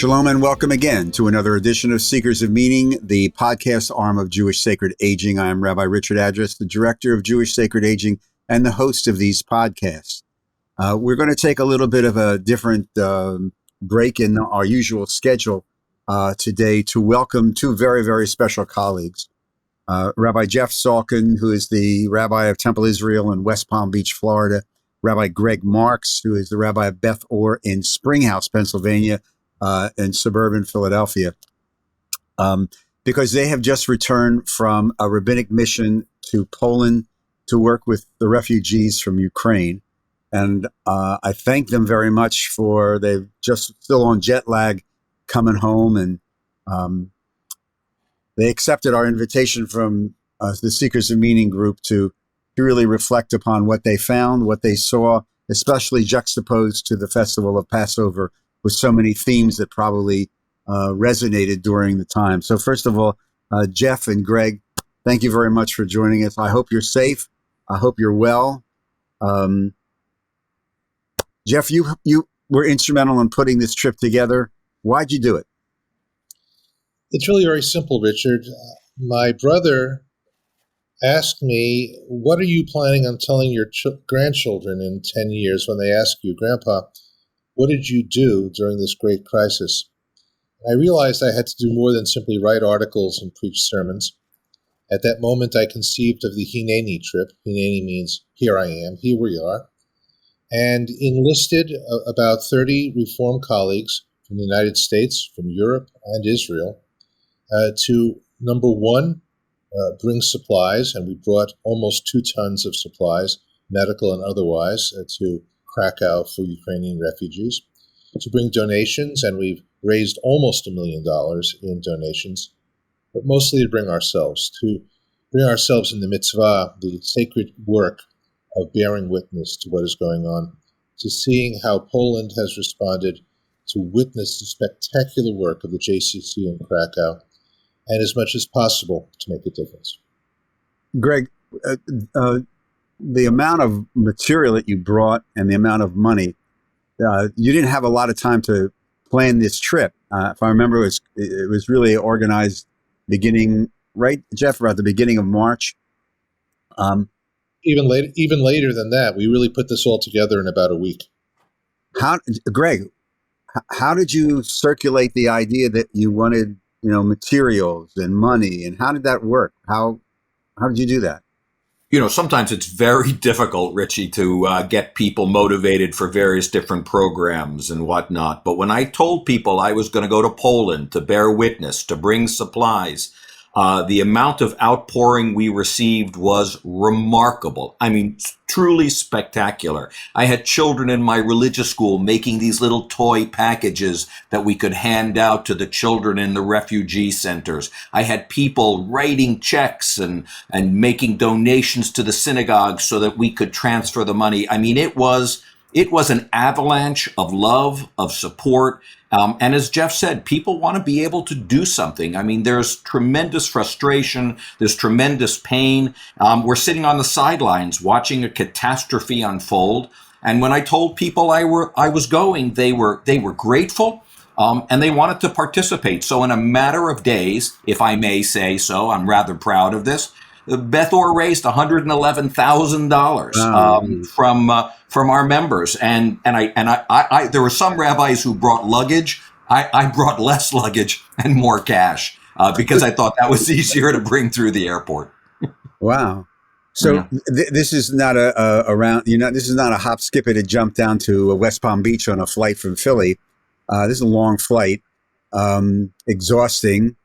Shalom and welcome again to another edition of Seekers of Meaning, the podcast arm of Jewish Sacred Aging. I am Rabbi Richard Address, the director of Jewish Sacred Aging and the host of these podcasts. We're going to take a little bit of a different break in our usual schedule today to welcome two very, very special colleagues. Rabbi Jeff Salkin, who is the rabbi of Temple Israel in West Palm Beach, Florida. Rabbi Greg Marx, who is the rabbi of Beth Or in Springhouse, Pennsylvania, in suburban Philadelphia, because they have just returned from a rabbinic mission to Poland to work with the refugees from Ukraine. And I thank them very much for, they've just still on jet lag coming home. And they accepted our invitation from the Seekers of Meaning group to really reflect upon what they found, what they saw, especially juxtaposed to the festival of Passover, with so many themes that probably resonated during the time. So first of all, Jeff and Greg, thank you very much for joining us. I hope you're safe. I hope you're well. Jeff, you were instrumental in putting this trip together. Why'd you do it? It's really very simple, Richard. My brother asked me, what are you planning on telling your grandchildren in 10 years when they ask you, Grandpa, what did you do during this great crisis? I realized I had to do more than simply write articles and preach sermons. At that moment, I conceived of the Hineni trip. Hineni means, here I am, here we are, and enlisted about 30 Reform colleagues from the United States, from Europe, and Israel to, number one, bring supplies, and we brought almost 2 tons of supplies, medical and otherwise, to Krakow for Ukrainian refugees, to bring donations, and we've raised almost $1 million in donations, but mostly to bring ourselves in the mitzvah, the sacred work of bearing witness to what is going on, to seeing how Poland has responded, to witness the spectacular work of the JCC in Krakow, and as much as possible to make a difference. Greg, the amount of material that you brought and the amount of money, you didn't have a lot of time to plan this trip. If I remember, it was really organized beginning, right, Jeff, about the beginning of March? Even later than that, we really put this all together in about a week. Greg, how did you circulate the idea that you wanted, materials and money, and how did that work? How did you do that? Sometimes it's very difficult, Richie, to get people motivated for various different programs and whatnot. But when I told people I was going to go to Poland to bear witness, to bring supplies, the amount of outpouring we received was remarkable. I mean, truly spectacular. I had children in my religious school making these little toy packages that we could hand out to the children in the refugee centers. I had people writing checks and making donations to the synagogue so that we could transfer the money. I mean, it was an avalanche of love, of support. And as Jeff said, people want to be able to do something. I mean, there's tremendous frustration. There's tremendous pain. We're sitting on the sidelines watching a catastrophe unfold. And when I told people I was going, they were grateful. And they wanted to participate. So in a matter of days, if I may say so, I'm rather proud of this, Beth Or raised $111,000 from our members, and I there were some rabbis who brought luggage. I brought less luggage and more cash because I thought that was easier to bring through the airport. Wow! So this is not this is not a hop, skip it, and jump down to West Palm Beach on a flight from Philly. This is a long flight, exhausting.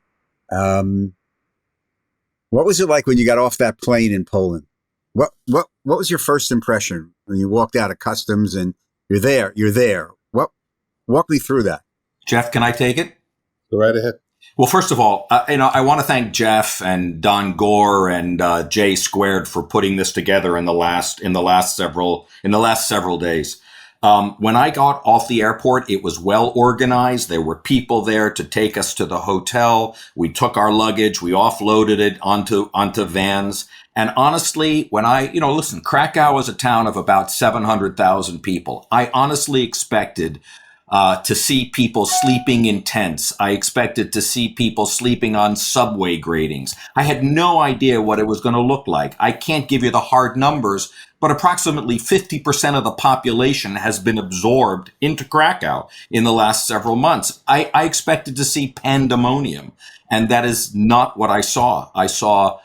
What was it like when you got off that plane in Poland? What was your first impression when you walked out of customs and you're there? Walk me through that. Jeff, can I take it? Go right ahead. Well, first of all, I want to thank Jeff and Don Gore and Jay Squared for putting this together in the last several days. When I got off the airport, it was well organized. There were people there to take us to the hotel. We took our luggage. We offloaded it onto vans. And honestly, when listen, Krakow is a town of about 700,000 people. I honestly expected to see people sleeping in tents. I expected to see people sleeping on subway gratings. I had no idea what it was going to look like. I can't give you the hard numbers, but approximately 50% of the population has been absorbed into Krakow in the last several months. I expected to see pandemonium, and that is not what I saw. I saw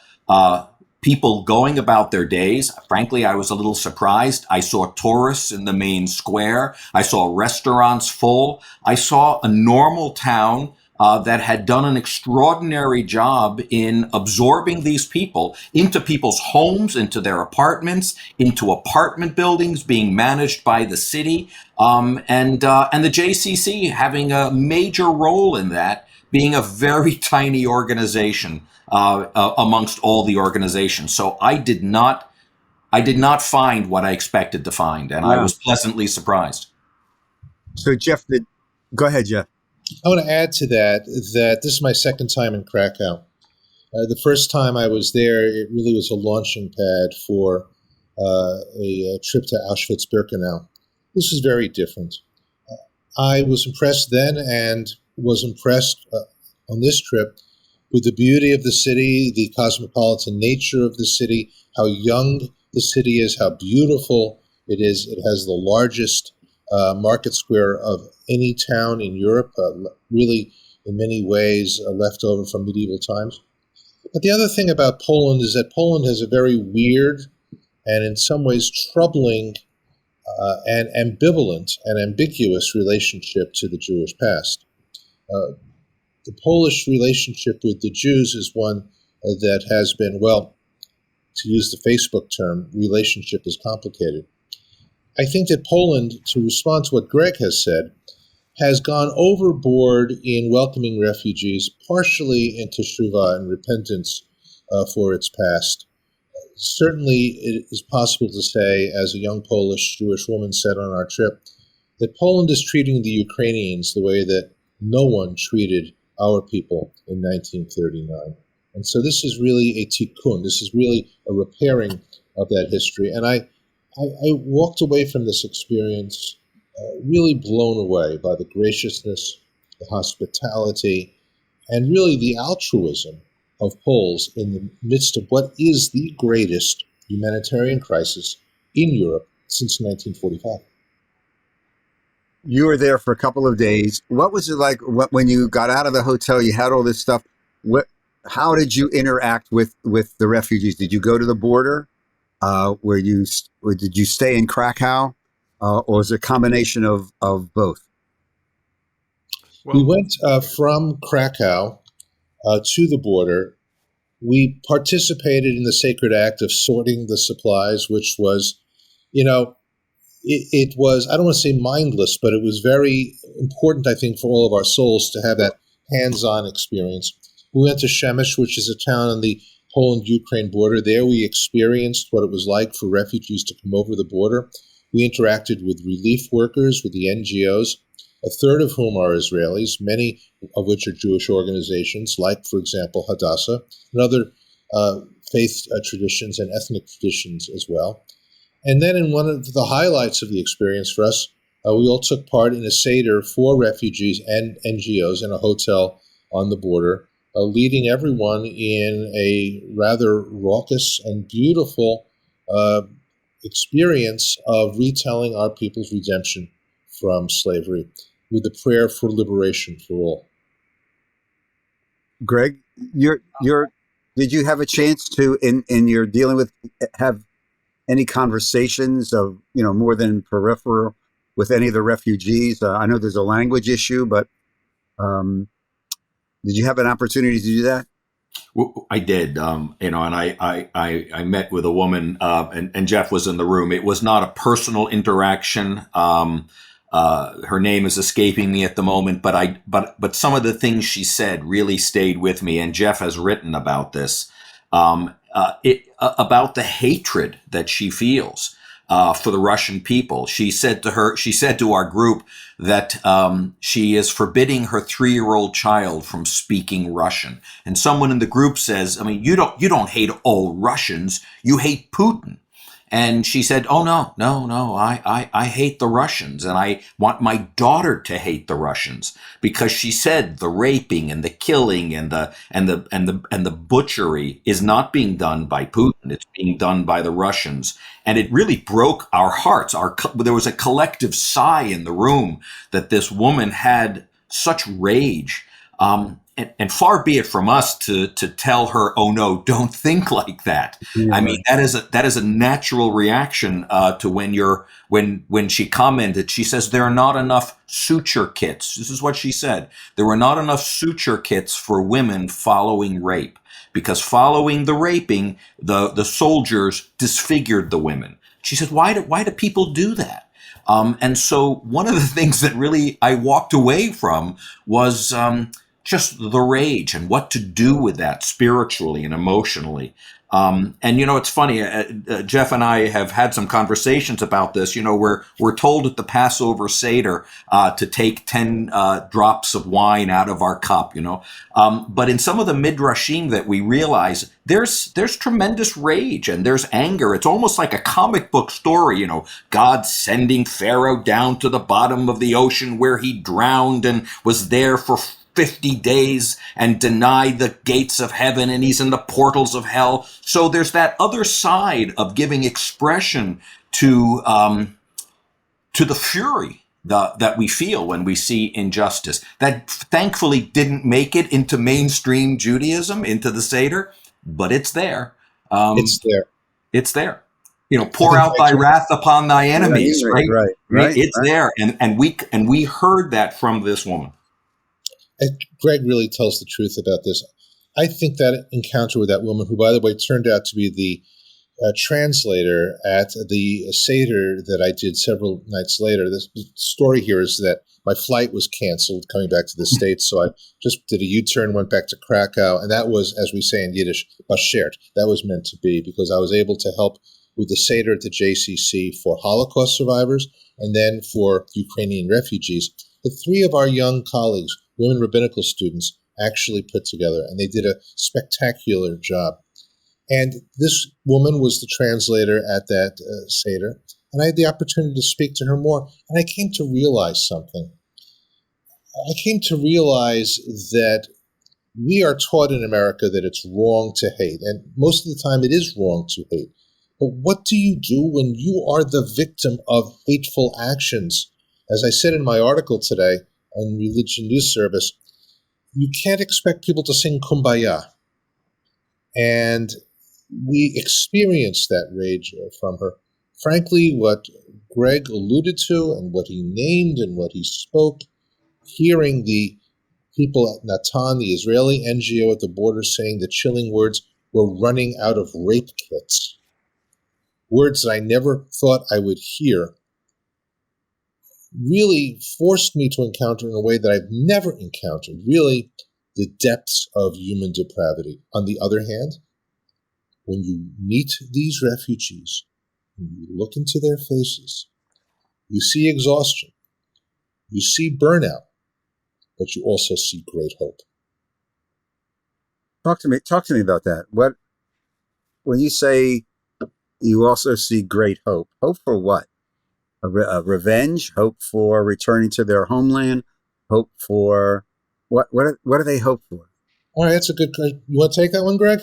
people going about their days. Frankly, I was a little surprised. I saw tourists in the main square. I saw restaurants full. I saw a normal town that had done an extraordinary job in absorbing these people into people's homes, into their apartments, into apartment buildings being managed by the city, and the JCC having a major role in that, being a very tiny organization amongst all the organizations. So I did not find what I expected to find, and I was pleasantly surprised. So Jeff, go ahead, Jeff. I want to add to that this is my second time in Krakow. The first time I was there, it really was a launching pad for a trip to Auschwitz-Birkenau. This is very different. I was impressed then and was impressed on this trip with the beauty of the city, the cosmopolitan nature of the city, how young the city is, how beautiful it is. It has the largest market square of any town in Europe, really in many ways left over from medieval times. But the other thing about Poland is that Poland has a very weird and in some ways troubling and ambivalent and ambiguous relationship to the Jewish past. The Polish relationship with the Jews is one that has been, well, to use the Facebook term, relationship is complicated. I think that Poland, to respond to what Greg has said, has gone overboard in welcoming refugees, partially into teshuva and repentance for its past. Certainly, it is possible to say, as a young Polish Jewish woman said on our trip, that Poland is treating the Ukrainians the way that no one treated our people in 1939. And so this is really a tikkun. This is really a repairing of that history. And I walked away from this experience really blown away by the graciousness, the hospitality, and really the altruism of Poles in the midst of what is the greatest humanitarian crisis in Europe since 1945. You were there for a couple of days. What was it like when you got out of the hotel? You had all this stuff. How did you interact with the refugees? Did you go to the border? Or did you stay in Krakow? Or was it a combination of both? We went from Krakow to the border. We participated in the sacred act of sorting the supplies, which was, it was, I don't want to say mindless, but it was very important, I think, for all of our souls to have that hands-on experience. We went to Przemyśl, which is a town on the Poland-Ukraine border. There we experienced what it was like for refugees to come over the border. We interacted with relief workers, with the NGOs, a third of whom are Israelis, many of which are Jewish organizations, like, for example, Hadassah, and other faith traditions and ethnic traditions as well. And then in one of the highlights of the experience for us, we all took part in a Seder for refugees and NGOs in a hotel on the border, leading everyone in a rather raucous and beautiful experience of retelling our people's redemption from slavery with a prayer for liberation for all. Greg, did you have a chance to, in your dealing with, have any conversations of, more than peripheral with any of the refugees? I know there's a language issue, but did you have an opportunity to do that? Well, I did, and I met with a woman, and Jeff was in the room. It was not a personal interaction. Her name is escaping me at the moment, but some of the things she said really stayed with me, and Jeff has written about this. About the hatred that she feels for the Russian people. She said to our group that she is forbidding her 3-year-old child from speaking Russian. And someone in the group says, you don't hate all Russians, you hate Putin. And she said, "Oh no! I hate the Russians, and I want my daughter to hate the Russians because she said the raping and the killing and the butchery is not being done by Putin; it's being done by the Russians." And it really broke our hearts. There was a collective sigh in the room that this woman had such rage. And far be it from us to tell her, "Oh no, don't think like that." I mean, that is a natural reaction to when she commented. She says there are not enough suture kits. This is what she said. There were not enough suture kits for women following rape, because following the raping, the soldiers disfigured the women. She said, why do people do that? And so one of the things that really I walked away from was just the rage and what to do with that spiritually and emotionally. And it's funny. Jeff and I have had some conversations about this. We're told at the Passover Seder to take 10 drops of wine out of our cup. But in some of the midrashim that we realize, there's tremendous rage and there's anger. It's almost like a comic book story. God sending Pharaoh down to the bottom of the ocean where he drowned and was there for 50 days and denied the gates of heaven, and he's in the portals of hell. So there's that other side of giving expression to the fury that we feel when we see injustice, that thankfully didn't make it into mainstream Judaism, into the Seder, but it's there. It's there. It's there. Pour out thy wrath upon thy enemies, Right. It's there. And we heard that from this woman. And Greg really tells the truth about this. I think that encounter with that woman, who, by the way, turned out to be the translator at the Seder that I did several nights later. The story here is that my flight was canceled coming back to the States, so I just did a U-turn, went back to Krakow, and that was, as we say in Yiddish, bashert. That was meant to be, because I was able to help with the Seder at the JCC for Holocaust survivors and then for Ukrainian refugees. The three of our young colleagues, women rabbinical students, actually put together, and they did a spectacular job. And this woman was the translator at that Seder, and I had the opportunity to speak to her more, and I came to realize something. I came to realize that we are taught in America that it's wrong to hate, and most of the time it is wrong to hate. But what do you do when you are the victim of hateful actions? As I said in my article today on Religion News Service, you can't expect people to sing Kumbaya. And we experienced that rage from her. Frankly, what Greg alluded to and what he named and what he spoke, hearing the people at Natan, the Israeli NGO at the border, saying the chilling words, "We're running out of rape kits," words that I never thought I would hear, really forced me to encounter in a way that I've never encountered, really, the depths of human depravity. On the other hand, when you meet these refugees, when you look into their faces, you see exhaustion, you see burnout, but you also see great hope. Talk to me about that. When you say you also see great hope for what? A revenge? Hope for returning to their homeland? Hope for what do they hope for? All right, that's a good question. You want to take that one, Greg?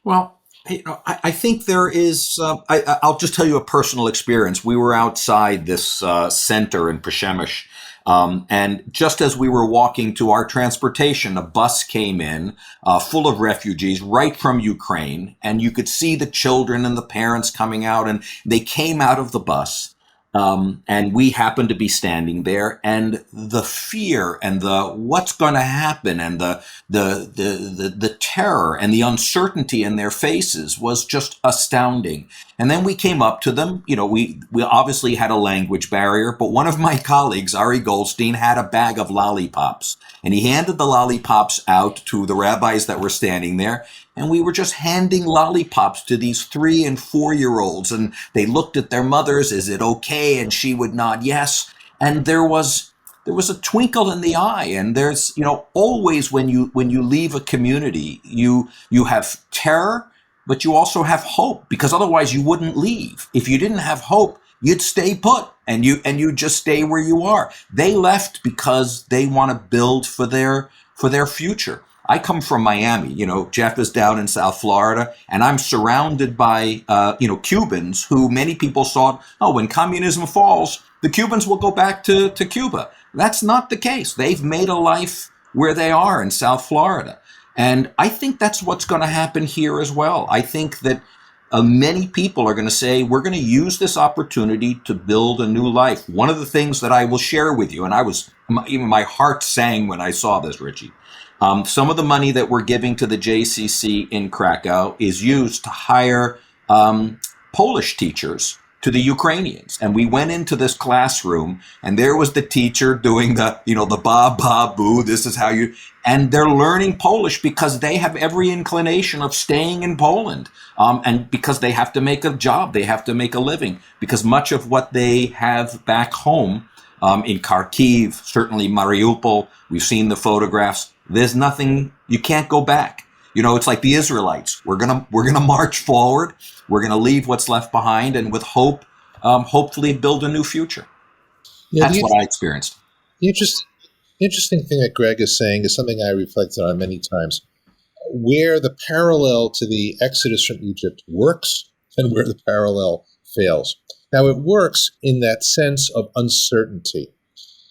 Well, I think there is. I'll just tell you a personal experience. We were outside this center in Przemyśl, and just as we were walking to our transportation, a bus came in full of refugees right from Ukraine, and you could see the children and the parents coming out, and they came out of the bus. And we happened to be standing there, and the fear and the what's going to happen and the terror and the uncertainty in their faces was just astounding. And then we came up to them. We obviously had a language barrier, but one of my colleagues, Ari Goldstein, had a bag of lollipops, and he handed the lollipops out to the rabbis that were standing there. And we were just handing lollipops to these 3 and 4-year-olds, and they looked at their mothers. Is it okay? And she would nod yes. And there was a twinkle in the eye. And always when you leave a community, you have terror, but you also have hope, because otherwise you wouldn't leave. If you didn't have hope, you'd stay put and you just stay where you are. They left because they want to build for their future. I come from Miami. Jeff is down in South Florida, and I'm surrounded by Cubans who many people thought, oh, when communism falls, the Cubans will go back to Cuba. That's not the case. They've made a life where they are in South Florida. And I think that's what's going to happen here as well. I think that many people are going to say, we're going to use this opportunity to build a new life. One of the things that I will share with you, and even my heart sang when I saw this, Richie, some of the money that we're giving to the JCC in Krakow is used to hire Polish teachers to the Ukrainians. And we went into this classroom, and there was the teacher doing the ba, ba, boo, this is how you, and they're learning Polish because they have every inclination of staying in Poland. And because they have to make a job, they have to make a living, because much of what they have back home, in Kharkiv, certainly Mariupol, we've seen the photographs, there's nothing, you can't go back. It's like the Israelites. We're gonna march forward. We're gonna leave what's left behind, and with hope, hopefully build a new future. Yeah, That's what I experienced. The interesting thing that Greg is saying is something I reflected on many times, where the parallel to the Exodus from Egypt works and where the parallel fails. Now, it works in that sense of uncertainty.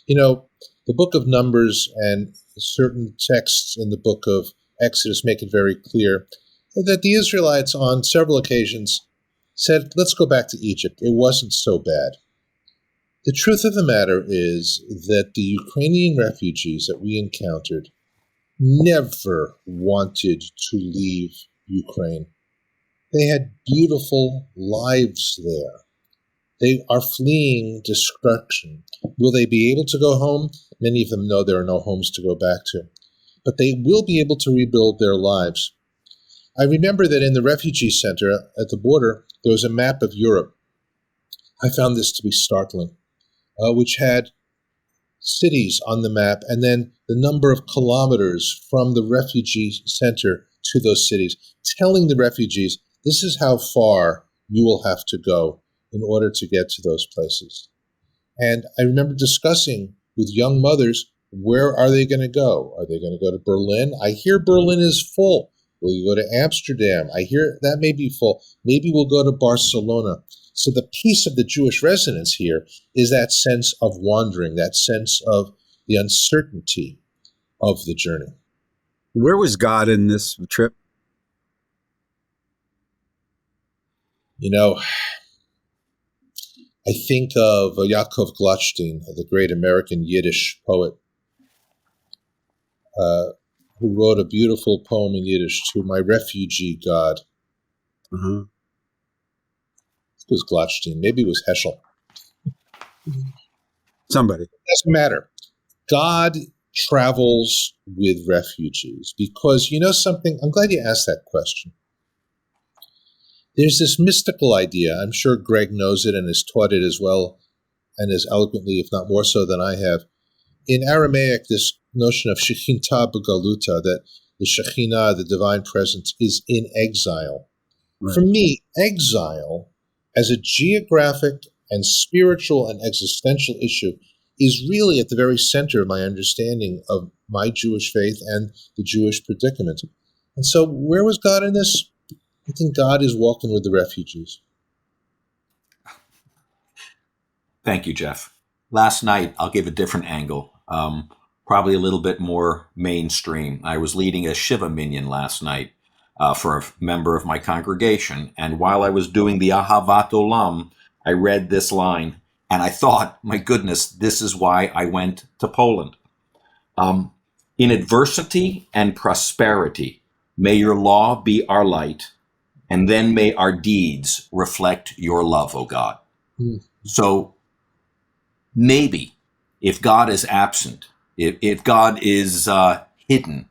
The book of Numbers and certain texts in the book of Exodus make it very clear that the Israelites on several occasions said, let's go back to Egypt. It wasn't so bad. The truth of the matter is that the Ukrainian refugees that we encountered never wanted to leave Ukraine. They had beautiful lives there. They are fleeing destruction. Will they be able to go home? Many of them know there are no homes to go back to. But they will be able to rebuild their lives. I remember that in the refugee center at the border, there was a map of Europe. I found this to be startling, which had cities on the map and then the number of kilometers from the refugee center to those cities, telling the refugees, this is how far you will have to go in order to get to those places. And I remember discussing with young mothers, where are they going to go? Are they going to go to Berlin? I hear Berlin is full. Will you go to Amsterdam? I hear that may be full. Maybe we'll go to Barcelona. So the piece of the Jewish residents here is that sense of wandering, that sense of the uncertainty of the journey. Where was God in this trip? I think of Yaakov Glatstein, the great American Yiddish poet, who wrote a beautiful poem in Yiddish, To My Refugee God. Uh-huh. It was Glatstein. Maybe it was Heschel. Somebody. It doesn't matter. God travels with refugees because, something, I'm glad you asked that question. There's this mystical idea. I'm sure Greg knows it and has taught it as well and as eloquently, if not more so than I have. In Aramaic, this notion of Shekhinah B'Galuta, that the Shekhinah, the divine presence, is in exile. Right. For me, exile as a geographic and spiritual and existential issue is really at the very center of my understanding of my Jewish faith and the Jewish predicament. And so where was God in this? I think God is walking with the refugees. Thank you, Jeff. Last night, I'll give a different angle, probably a little bit more mainstream. I was leading a Shiva minyan last night for a member of my congregation. And while I was doing the Ahavat Olam, I read this line. And I thought, my goodness, this is why I went to Poland. In adversity and prosperity, may your law be our light, and then may our deeds reflect your love, O God. Mm. So maybe if God is absent, if God is hidden,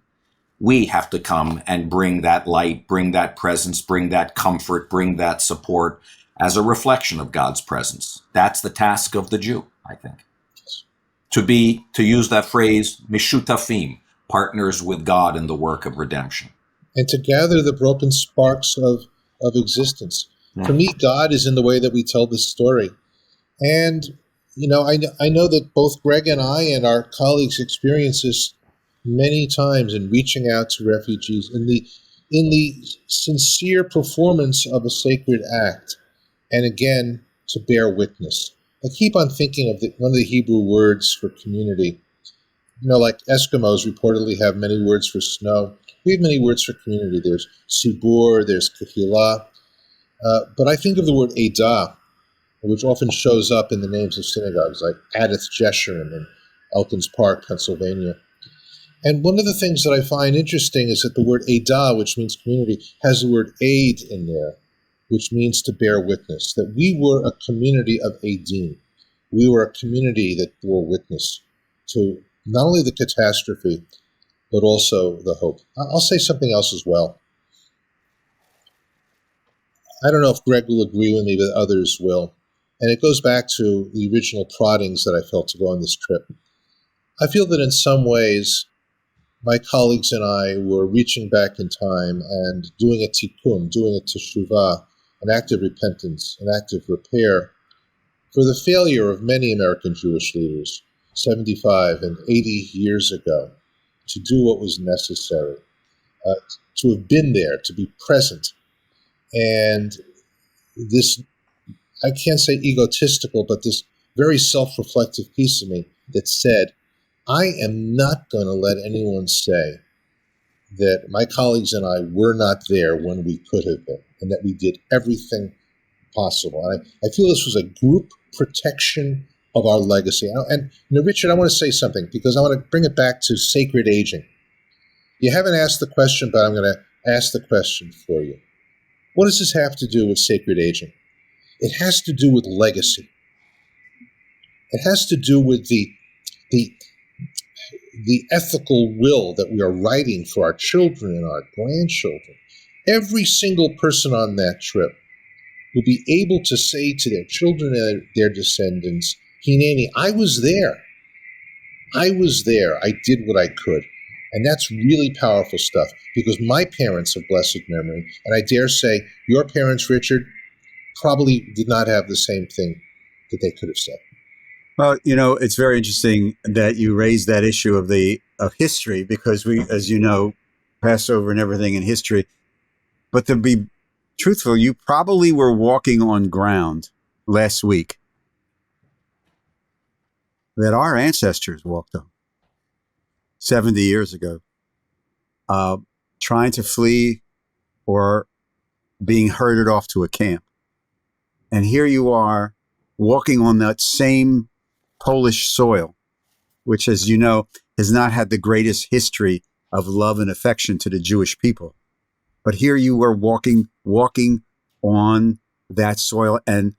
we have to come and bring that light, bring that presence, bring that comfort, bring that support as a reflection of God's presence. That's the task of the Jew, I think. To use that phrase, mishutafim, partners with God in the work of redemption. And to gather the broken sparks of of existence. Yeah. For me, God is in the way that we tell this story. And, I know that both Greg and I and our colleagues experience this many times in reaching out to refugees in the sincere performance of a sacred act. And again, to bear witness. I keep on thinking of one of the Hebrew words for community. Like Eskimos reportedly have many words for snow. We have many words for community. There's sibur, there's kahila. But I think of the word edah, which often shows up in the names of synagogues, like Adith Jeshurun in Elkins Park, Pennsylvania. And one of the things that I find interesting is that the word edah, which means community, has the word aid in there, which means to bear witness, that we were a community of Eidim. We were a community that bore witness to not only the catastrophe, but also the hope. I'll say something else as well. I don't know if Greg will agree with me, but others will. And it goes back to the original proddings that I felt to go on this trip. I feel that in some ways, my colleagues and I were reaching back in time and doing a tikkun, doing a teshuvah, an act of repentance, an act of repair for the failure of many American Jewish leaders 75 and 80 years ago to do what was necessary, to have been there, to be present. And this, I can't say egotistical, but this very self-reflective piece of me that said, I am not going to let anyone say that my colleagues and I were not there when we could have been, and that we did everything possible. And I feel this was a group protection of our legacy. And Richard, I want to say something, because I want to bring it back to sacred aging. You haven't asked the question, but I'm going to ask the question for you. What does this have to do with sacred aging? It has to do with legacy. It has to do with the ethical will that we are writing for our children and our grandchildren. Every single person on that trip will be able to say to their children and their descendants, Hineni, I was there. I was there. I did what I could. And that's really powerful stuff, because my parents of blessed memory, and I dare say your parents, Richard, probably did not have the same thing that they could have said. Well, it's very interesting that you raised that issue of history, because we, as you know, pass over and everything in history. But to be truthful, you probably were walking on ground last week that our ancestors walked on 70 years ago, trying to flee or being herded off to a camp. And here you are walking on that same Polish soil, which, as you know, has not had the greatest history of love and affection to the Jewish people. But here you were walking on that soil, and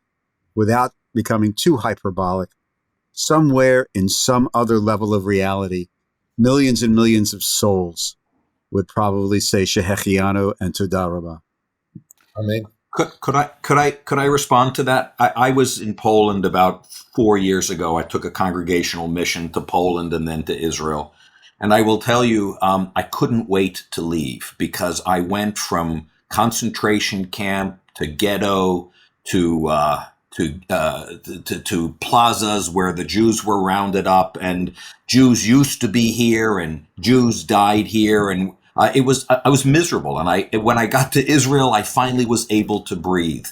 without becoming too hyperbolic, somewhere in some other level of reality, millions and millions of souls would probably say Shehechianu and Toda Rabah. Amen. Could I respond to that? I was in Poland about 4 years ago. I took a congregational mission to Poland and then to Israel. And I will tell you, I couldn't wait to leave, because I went from concentration camp to ghetto to plazas where the Jews were rounded up, and Jews used to be here and Jews died here, and I was miserable. And when I got to Israel, I finally was able to breathe.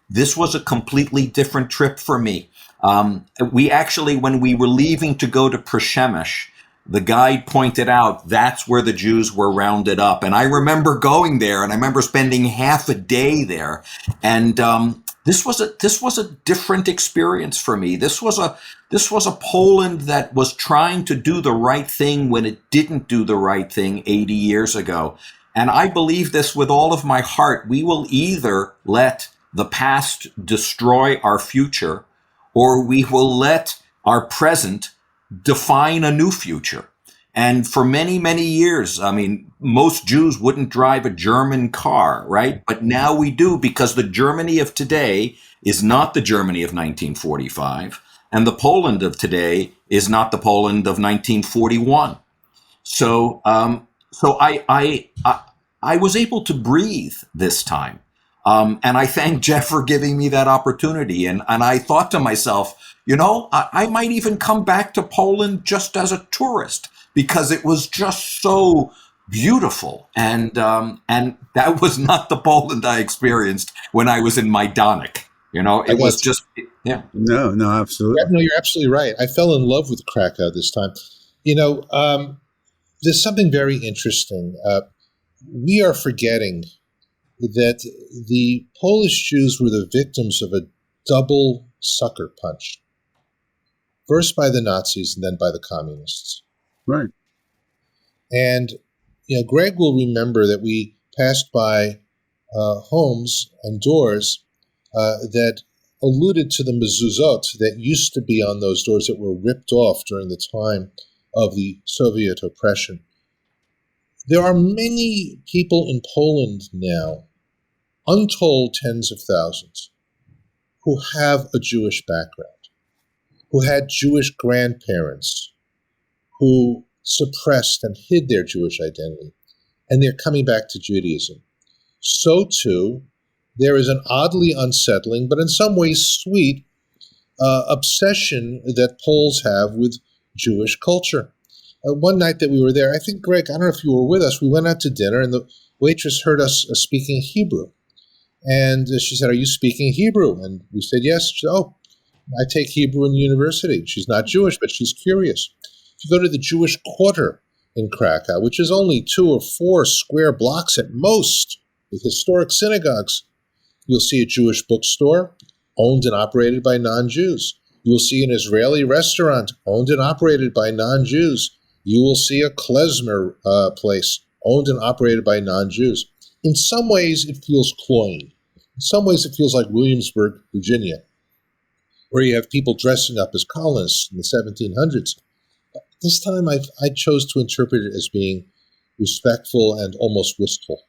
This was a completely different trip for me. We actually, when we were leaving to go to Przemyśl, the guide pointed out that's where the Jews were rounded up. And I remember going there, and I remember spending half a day there. And this was a different experience for me. This was a Poland that was trying to do the right thing when it didn't do the right thing 80 years ago. And I believe this with all of my heart. We will either let the past destroy our future, or we will let our present define a new future. And for many, many years, I mean, most Jews wouldn't drive a German car, right? But now we do, because the Germany of today is not the Germany of 1945, and the Poland of today is not the Poland of 1941. So I was able to breathe this time. And I thank Jeff for giving me that opportunity. And I thought to myself, I might even come back to Poland just as a tourist because it was just so beautiful. And that was not the Poland I experienced when I was in Majdanek. It was just, yeah. No, absolutely. No, you're absolutely right. I fell in love with Krakow this time. There's something very interesting. We are forgetting that the Polish Jews were the victims of a double sucker punch. First by the Nazis and then by the communists. Right. And, Greg will remember that we passed by homes and doors that alluded to the mezuzot that used to be on those doors that were ripped off during the time of the Soviet oppression. There are many people in Poland now, untold tens of thousands, who have a Jewish background, who had Jewish grandparents, who suppressed and hid their Jewish identity, and they're coming back to Judaism. So too, there is an oddly unsettling, but in some ways sweet, obsession that Poles have with Jewish culture. One night that we were there, I think, Greg, I don't know if you were with us, we went out to dinner and the waitress heard us speaking Hebrew. And she said, "Are you speaking Hebrew?" And we said, "Yes." She said, "Oh, I take Hebrew in university." She's not Jewish, but she's curious. If you go to the Jewish Quarter in Krakow, which is only 2 or 4 square blocks at most, with historic synagogues, you'll see a Jewish bookstore owned and operated by non-Jews. You'll see an Israeli restaurant owned and operated by non-Jews. You will see a klezmer place owned and operated by non-Jews. In some ways, it feels cloying. In some ways, it feels like Williamsburg, Virginia, where you have people dressing up as colonists in the 1700s. This time, I chose to interpret it as being respectful and almost wistful.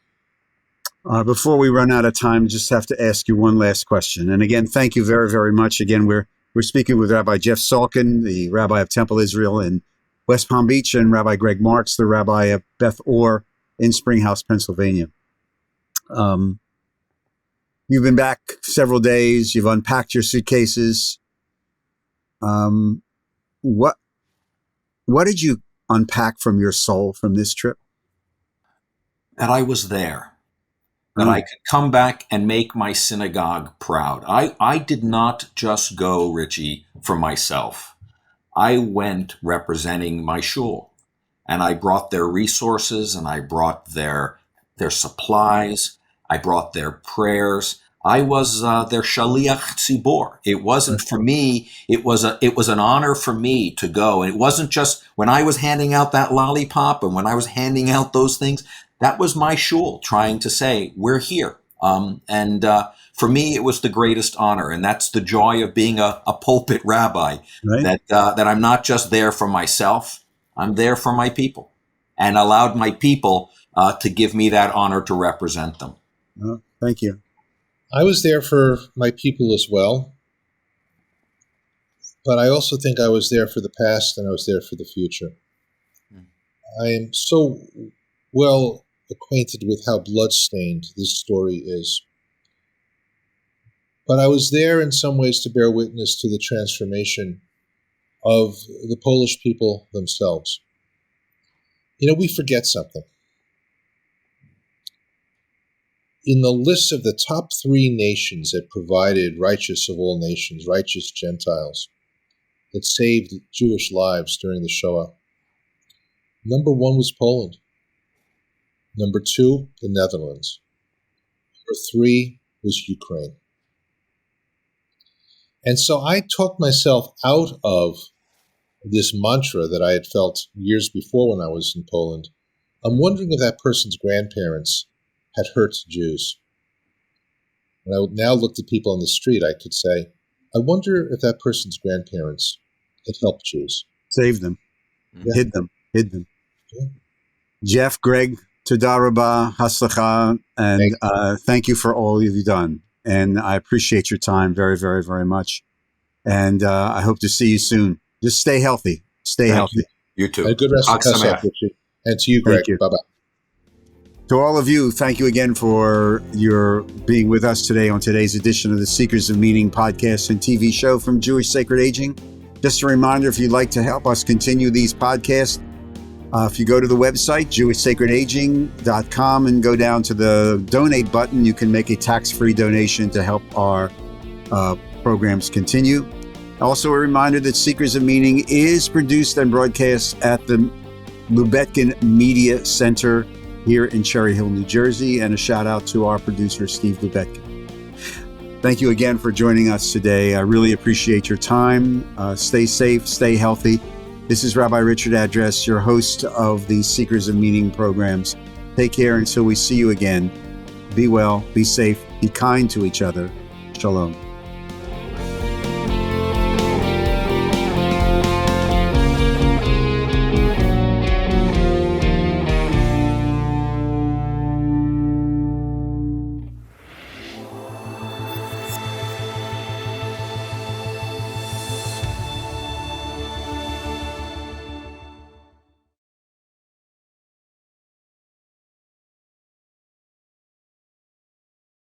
Before we run out of time, just have to ask you one last question. And again, thank you very, very much. Again, we're speaking with Rabbi Jeff Salkin, the Rabbi of Temple Israel in West Palm Beach, and Rabbi Greg Marx, the Rabbi of Beth Or in Springhouse, Pennsylvania. You've been back several days. You've unpacked your suitcases. What did you unpack from your soul from this trip? That I was there. That I could come back and make my synagogue proud. I did not just go, Richie, for myself. I went representing my shul. And I brought their resources and I brought their supplies. I brought their prayers. I was their shaliach tzibor. It wasn't for me. It was an honor for me to go. And it wasn't just when I was handing out that lollipop and when I was handing out those things. That was my shul trying to say, we're here. For me, it was the greatest honor. And that's the joy of being a pulpit rabbi, right? That I'm not just there for myself. I'm there for my people and allowed my people to give me that honor to represent them. Oh, thank you. I was there for my people as well. But I also think I was there for the past and I was there for the future. I am so well acquainted with how bloodstained this story is. But I was there in some ways to bear witness to the transformation of the Polish people themselves. We forget something. In the list of the top 3 nations that provided righteous of all nations, righteous Gentiles, that saved Jewish lives during the Shoah, number 1 was Poland. Number 2, the Netherlands. Number 3 was Ukraine. And so I talked myself out of this mantra that I had felt years before when I was in Poland. I'm wondering if that person's grandparents had hurt Jews. When I now looked at people on the street, I could say, I wonder if that person's grandparents had helped Jews. Saved them. Yeah. Hid them. Yeah. Jeff, Greg, Toda Rabah, Haslacha, and thank you for all you've done. And I appreciate your time very, very, very much. And I hope to see you soon. Just stay healthy. Stay healthy. You too. And a good rest of Pesach, Richie. And to you, Greg. Bye-bye. To all of you, thank you again for your being with us today on today's edition of the Seekers of Meaning podcast and TV show from Jewish Sacred Aging. Just a reminder, if you'd like to help us continue these podcasts, if you go to the website, jewishsacredaging.com, and go down to the donate button, you can make a tax-free donation to help our programs continue. Also a reminder that Seekers of Meaning is produced and broadcast at the Lubetkin Media Center here in Cherry Hill, New Jersey, and a shout out to our producer, Steve Lubetkin. Thank you again for joining us today. I really appreciate your time. Stay safe, stay healthy. This is Rabbi Richard Address, your host of the Seekers of Meaning programs. Take care until we see you again. Be well, be safe, be kind to each other. Shalom.